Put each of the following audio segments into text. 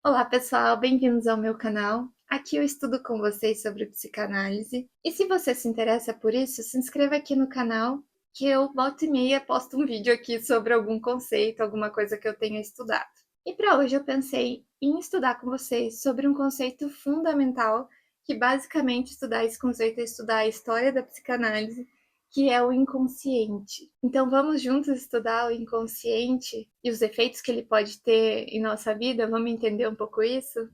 Olá pessoal, bem-vindos ao meu canal. Aqui eu estudo com vocês sobre psicanálise. E se você se interessa por isso, se inscreva aqui no canal, que eu volta e meia posto um vídeo aqui sobre algum conceito, alguma coisa que eu tenha estudado. E para hoje eu pensei em estudar com vocês sobre um conceito fundamental, que basicamente estudar esse conceito é estudar a história da psicanálise, que é o inconsciente. Então vamos juntos estudar o inconsciente e os efeitos que ele pode ter em nossa vida? Vamos entender um pouco isso?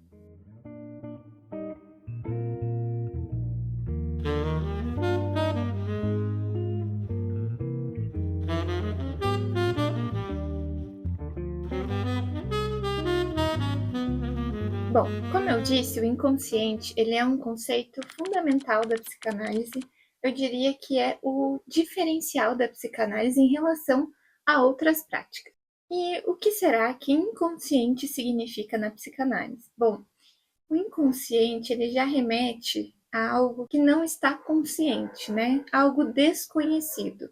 Bom, como eu disse, o inconsciente, ele é um conceito fundamental da psicanálise. Eu diria que é o diferencial da psicanálise em relação a outras práticas. E o que será que inconsciente significa na psicanálise? Bom, o inconsciente, ele já remete a algo que não está consciente, né? Algo desconhecido.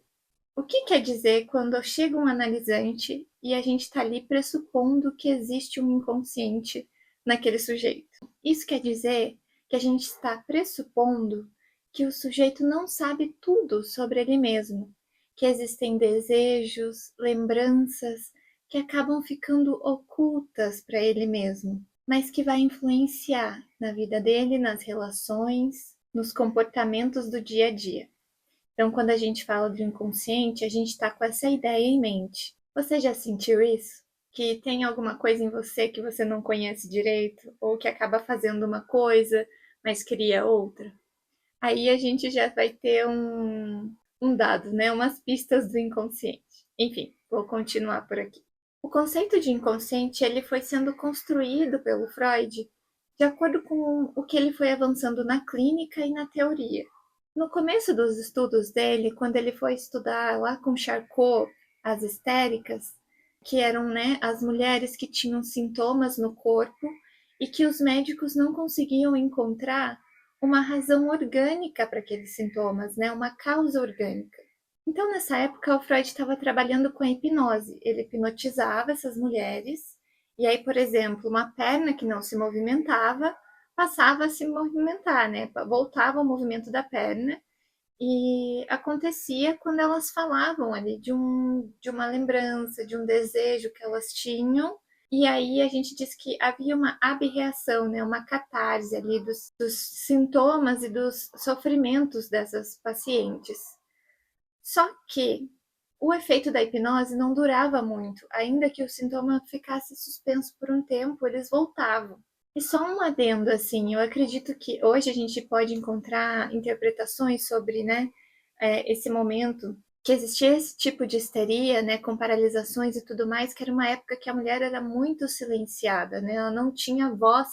O que quer dizer quando chega um analisante e a gente está ali pressupondo que existe um inconsciente naquele sujeito? Isso quer dizer que a gente está pressupondo que o sujeito não sabe tudo sobre ele mesmo, que existem desejos, lembranças que acabam ficando ocultas para ele mesmo, mas que vai influenciar na vida dele, nas relações, nos comportamentos do dia a dia. Então, quando a gente fala do inconsciente, a gente está com essa ideia em mente. Você já sentiu isso? Que tem alguma coisa em você que você não conhece direito? Ou que acaba fazendo uma coisa, mas cria outra? Aí a gente já vai ter um dado, né? Umas pistas do inconsciente. Enfim, vou continuar por aqui. O conceito de inconsciente ele foi sendo construído pelo Freud de acordo com o que ele foi avançando na clínica e na teoria. No começo dos estudos dele, quando ele foi estudar lá com Charcot as histéricas, que eram, né, as mulheres que tinham sintomas no corpo e que os médicos não conseguiam encontrar uma razão orgânica para aqueles sintomas, né, uma causa orgânica. Então, nessa época, o Freud estava trabalhando com a hipnose. Ele hipnotizava essas mulheres, e aí, por exemplo, uma perna que não se movimentava passava a se movimentar, né? Voltava o movimento da perna, e acontecia quando elas falavam ali de uma lembrança, de um desejo que elas tinham, e aí a gente diz que havia uma abreação, né, uma catarse ali dos sintomas e dos sofrimentos dessas pacientes. Só que o efeito da hipnose não durava muito, ainda que o sintoma ficasse suspenso por um tempo, eles voltavam. E só um adendo, assim, eu acredito que hoje a gente pode encontrar interpretações sobre, né, esse momento, que existia esse tipo de histeria, né, com paralisações e tudo mais, que era uma época que a mulher era muito silenciada, né, ela não tinha voz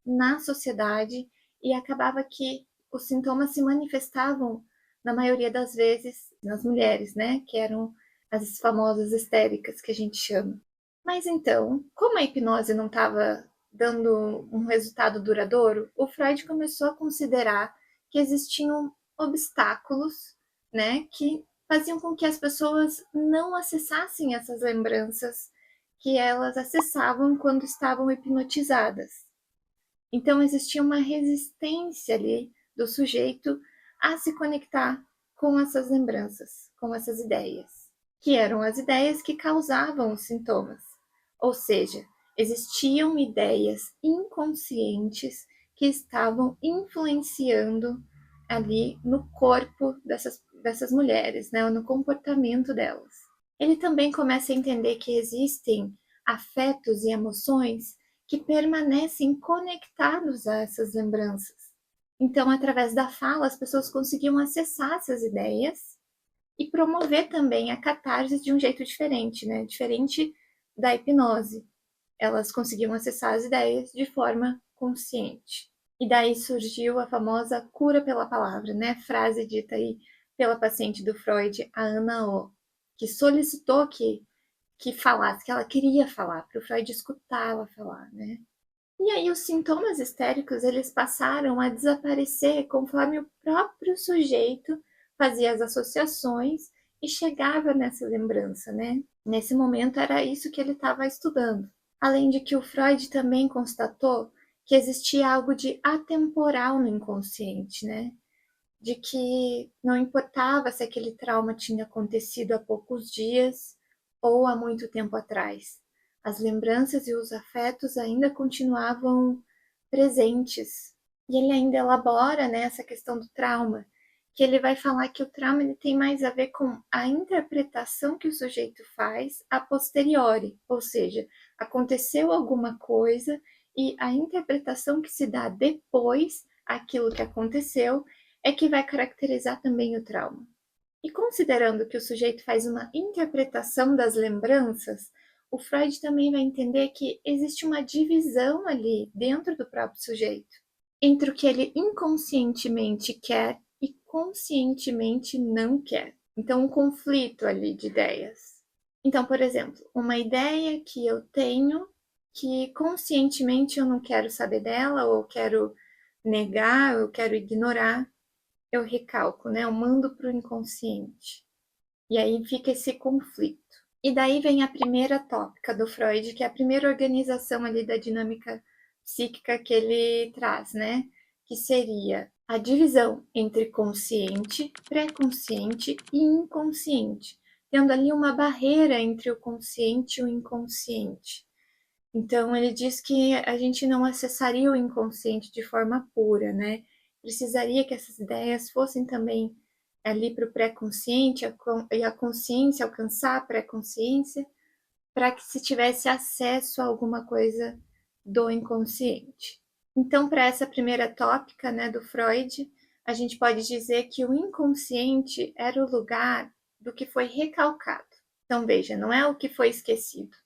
na sociedade e acabava que os sintomas se manifestavam, na maioria das vezes, nas mulheres, né, que eram as famosas histéricas que a gente chama. Mas então, como a hipnose não estava dando um resultado duradouro, o Freud começou a considerar que existiam obstáculos, né, que faziam com que as pessoas não acessassem essas lembranças que elas acessavam quando estavam hipnotizadas. Então existia uma resistência ali do sujeito a se conectar com essas lembranças, com essas ideias, que eram as ideias que causavam os sintomas. Ou seja, existiam ideias inconscientes que estavam influenciando ali no corpo dessas mulheres, né, no comportamento delas. Ele também começa a entender que existem afetos e emoções que permanecem conectados a essas lembranças. Então, através da fala, as pessoas conseguiam acessar essas ideias e promover também a catarse de um jeito diferente, né? Diferente da hipnose. Elas conseguiam acessar as ideias de forma consciente. E daí surgiu a famosa cura pela palavra, né? Frase dita aí pela paciente do Freud, a Ana O, que solicitou que falasse, que ela queria falar, para o Freud escutar ela falar, né? E aí os sintomas histéricos, eles passaram a desaparecer conforme o próprio sujeito fazia as associações e chegava nessa lembrança, né? Nesse momento era isso que ele estava estudando. Além de que o Freud também constatou que existia algo de atemporal no inconsciente, né? De que não importava se aquele trauma tinha acontecido há poucos dias ou há muito tempo atrás. As lembranças e os afetos ainda continuavam presentes. E ele ainda elabora, né, essa questão do trauma, que ele vai falar que o trauma ele tem mais a ver com a interpretação que o sujeito faz a posteriori, ou seja, aconteceu alguma coisa e a interpretação que se dá depois aquilo que aconteceu é que vai caracterizar também o trauma. E considerando que o sujeito faz uma interpretação das lembranças, o Freud também vai entender que existe uma divisão ali dentro do próprio sujeito entre o que ele inconscientemente quer e conscientemente não quer. Então, um conflito ali de ideias. Então, por exemplo, uma ideia que eu tenho que conscientemente eu não quero saber dela, ou quero negar, ou quero ignorar, eu recalco, né? Eu mando para o inconsciente. E aí fica esse conflito. E daí vem a primeira tópica do Freud, que é a primeira organização ali da dinâmica psíquica que ele traz, né? Que seria a divisão entre consciente, pré-consciente e inconsciente, tendo ali uma barreira entre o consciente e o inconsciente. Então, ele diz que a gente não acessaria o inconsciente de forma pura, né? Precisaria que essas ideias fossem também ali para o pré-consciente e a consciência alcançar a pré-consciência para que se tivesse acesso a alguma coisa do inconsciente. Então, para essa primeira tópica, né, do Freud, a gente pode dizer que o inconsciente era o lugar do que foi recalcado. Então, veja, não é o que foi esquecido,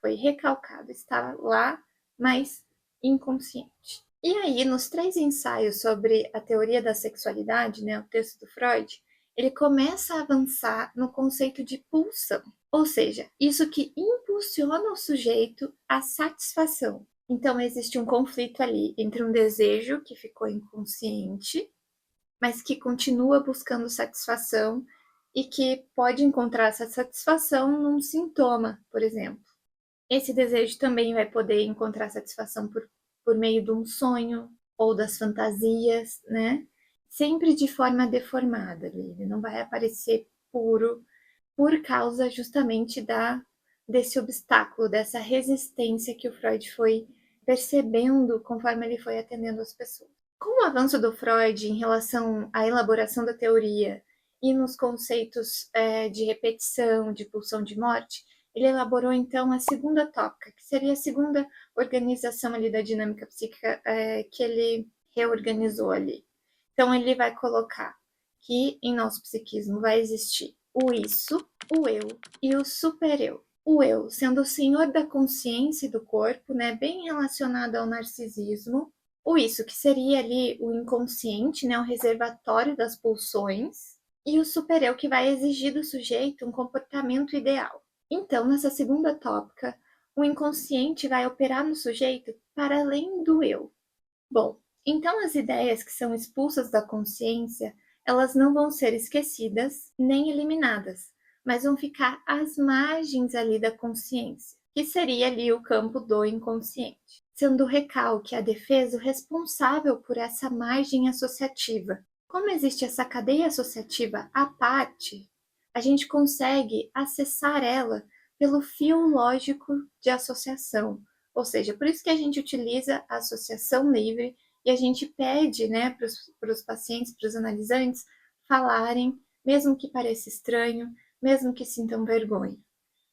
foi recalcado, está lá, mas inconsciente. E aí, nos 3 ensaios sobre a teoria da sexualidade, né, o texto do Freud, ele começa a avançar no conceito de pulsão, ou seja, isso que impulsiona o sujeito à satisfação. Então, existe um conflito ali entre um desejo que ficou inconsciente, mas que continua buscando satisfação e que pode encontrar essa satisfação num sintoma, por exemplo. Esse desejo também vai poder encontrar satisfação por meio de um sonho ou das fantasias, né? Sempre de forma deformada, ele não vai aparecer puro por causa justamente desse obstáculo, dessa resistência que o Freud foi percebendo conforme ele foi atendendo as pessoas. Com o avanço do Freud em relação à elaboração da teoria e nos conceitos de repetição, de pulsão de morte, ele elaborou então a segunda tópica, que seria a segunda organização ali da dinâmica psíquica que ele reorganizou ali. Então ele vai colocar que em nosso psiquismo vai existir o isso, o eu e o supereu. O eu sendo o senhor da consciência e do corpo, né, bem relacionado ao narcisismo. O isso, que seria ali o inconsciente, né, o reservatório das pulsões. E o supereu, que vai exigir do sujeito um comportamento ideal. Então, nessa segunda tópica, o inconsciente vai operar no sujeito para além do eu. Bom, então as ideias que são expulsas da consciência, elas não vão ser esquecidas nem eliminadas, mas vão ficar às margens ali da consciência, que seria ali o campo do inconsciente, sendo o recalque, a defesa, o responsável por essa margem associativa. Como existe essa cadeia associativa à parte, a gente consegue acessar ela pelo fio lógico de associação, ou seja, por isso que a gente utiliza a associação livre e a gente pede, né, para os pacientes, para os analisantes, falarem, mesmo que pareça estranho, mesmo que sintam vergonha,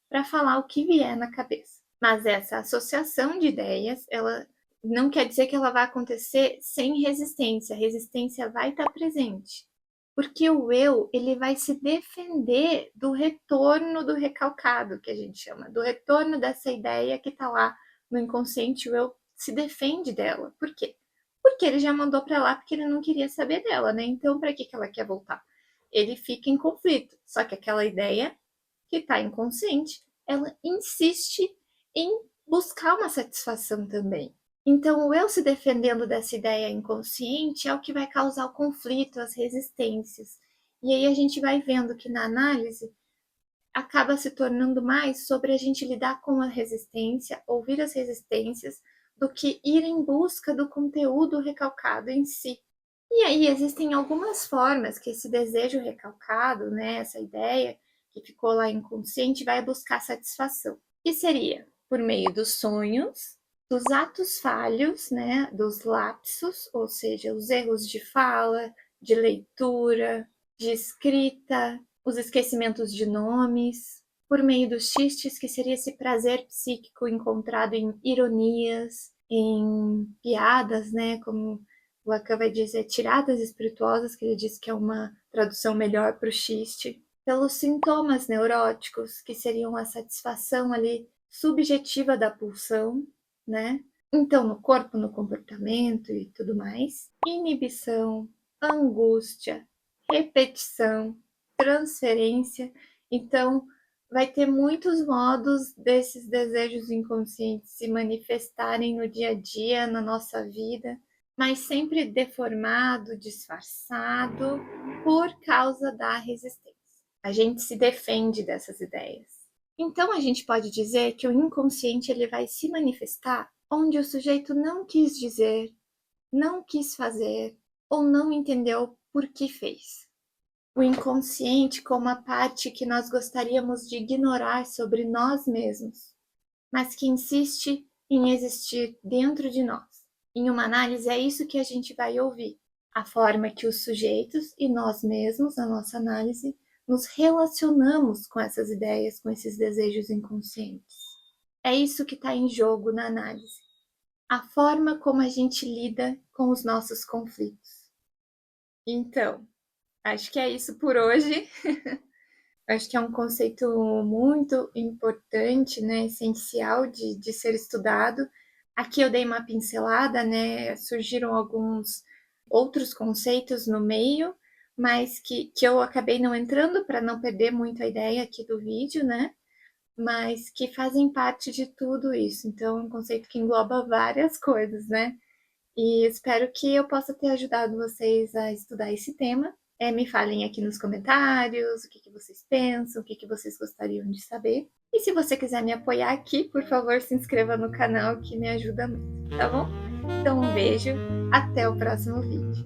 para falar o que vier na cabeça. Mas essa associação de ideias, ela não quer dizer que ela vai acontecer sem resistência. A resistência vai estar presente. Porque o eu, ele vai se defender do retorno do recalcado, que a gente chama, do retorno dessa ideia que está lá no inconsciente, o eu se defende dela. Por quê? Porque ele já mandou para lá porque ele não queria saber dela, né? Então, para que ela quer voltar? Ele fica em conflito. Só que aquela ideia que está inconsciente, ela insiste em buscar uma satisfação também. Então, o eu se defendendo dessa ideia inconsciente é o que vai causar o conflito, as resistências. E aí a gente vai vendo que na análise, acaba se tornando mais sobre a gente lidar com a resistência, ouvir as resistências, do que ir em busca do conteúdo recalcado em si. E aí existem algumas formas que esse desejo recalcado, né, essa ideia que ficou lá inconsciente, vai buscar satisfação. Que seria por meio dos sonhos, dos atos falhos, né, dos lapsos, ou seja, os erros de fala, de leitura, de escrita, os esquecimentos de nomes, por meio dos xistes, que seria esse prazer psíquico encontrado em ironias, em piadas, né, como Lacan vai dizer tiradas espirituosas, que ele diz que é uma tradução melhor para o xiste, pelos sintomas neuróticos, que seriam a satisfação ali subjetiva da pulsão, né? Então, no corpo, no comportamento e tudo mais. Inibição, angústia, repetição, transferência. Então, vai ter muitos modos desses desejos inconscientes se manifestarem no dia a dia, na nossa vida, mas sempre deformado, disfarçado, por causa da resistência. A gente se defende dessas ideias. Então a gente pode dizer que o inconsciente ele vai se manifestar onde o sujeito não quis dizer, não quis fazer ou não entendeu por que fez. O inconsciente como a parte que nós gostaríamos de ignorar sobre nós mesmos, mas que insiste em existir dentro de nós. Em uma análise, é isso que a gente vai ouvir. A forma que os sujeitos e nós mesmos, na nossa análise, nos relacionamos com essas ideias, com esses desejos inconscientes. É isso que está em jogo na análise. A forma como a gente lida com os nossos conflitos. Então, acho que é isso por hoje. Acho que é um conceito muito importante, né, essencial de ser estudado. Aqui eu dei uma pincelada, né, surgiram alguns outros conceitos no meio, mas que eu acabei não entrando para não perder muito a ideia aqui do vídeo, né, mas que fazem parte de tudo isso. Então, é um conceito que engloba várias coisas, né, e espero que eu possa ter ajudado vocês a estudar esse tema. Me falem aqui nos comentários o que vocês pensam, o que vocês gostariam de saber. E se você quiser me apoiar aqui, por favor, se inscreva no canal que me ajuda muito, tá bom? Então, um beijo, até o próximo vídeo.